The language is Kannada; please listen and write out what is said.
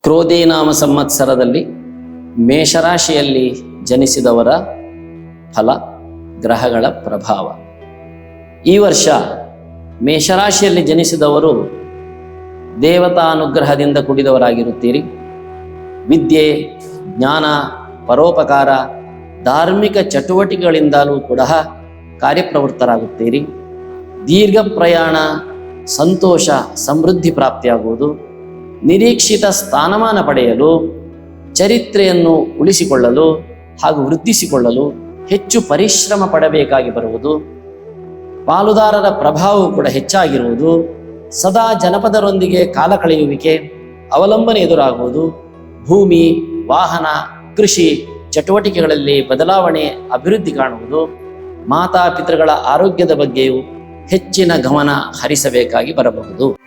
ಕ್ರೋಧಿ ನಾಮ ಸಂವತ್ಸರದಲ್ಲಿ ಮೇಷರಾಶಿಯಲ್ಲಿ ಜನಿಸಿದವರ ಫಲ, ಗ್ರಹಗಳ ಪ್ರಭಾವ. ಈ ವರ್ಷ ಮೇಷರಾಶಿಯಲ್ಲಿ ಜನಿಸಿದವರು ದೇವತಾ ಅನುಗ್ರಹದಿಂದ ಕೂಡಿದವರಾಗಿರುತ್ತೀರಿ. ವಿದ್ಯೆ, ಜ್ಞಾನ, ಪರೋಪಕಾರ, ಧಾರ್ಮಿಕ ಚಟುವಟಿಕೆಗಳಿಂದಲೂ ಕೂಡ ಕಾರ್ಯಪ್ರವೃತ್ತರಾಗುತ್ತೀರಿ. ದೀರ್ಘ ಪ್ರಯಾಣ, ಸಂತೋಷ, ಸಮೃದ್ಧಿ ಪ್ರಾಪ್ತಿಯಾಗುವುದು. ನಿರೀಕ್ಷಿತ ಸ್ಥಾನಮಾನ ಪಡೆಯಲು, ಚರಿತ್ರೆಯನ್ನು ಉಳಿಸಿಕೊಳ್ಳಲು ಹಾಗೂ ವೃದ್ಧಿಸಿಕೊಳ್ಳಲು ಹೆಚ್ಚು ಪರಿಶ್ರಮ ಪಡಬೇಕಾಗಿ ಬರುವುದು. ಪಾಲುದಾರರ ಪ್ರಭಾವವು ಕೂಡ ಹೆಚ್ಚಾಗಿರುವುದು. ಸದಾ ಜನಪದರೊಂದಿಗೆ ಕಾಲ ಕಳೆಯುವಿಕೆ, ಅವಲಂಬನೆ ಎದುರಾಗುವುದು. ಭೂಮಿ, ವಾಹನ, ಕೃಷಿ ಚಟುವಟಿಕೆಗಳಲ್ಲಿ ಬದಲಾವಣೆ, ಅಭಿವೃದ್ಧಿ ಕಾಣುವುದು. ಮಾತಾಪಿತೃಗಳ ಆರೋಗ್ಯದ ಬಗ್ಗೆಯೂ ಹೆಚ್ಚಿನ ಗಮನ ಹರಿಸಬೇಕಾಗಿ ಬರಬಹುದು.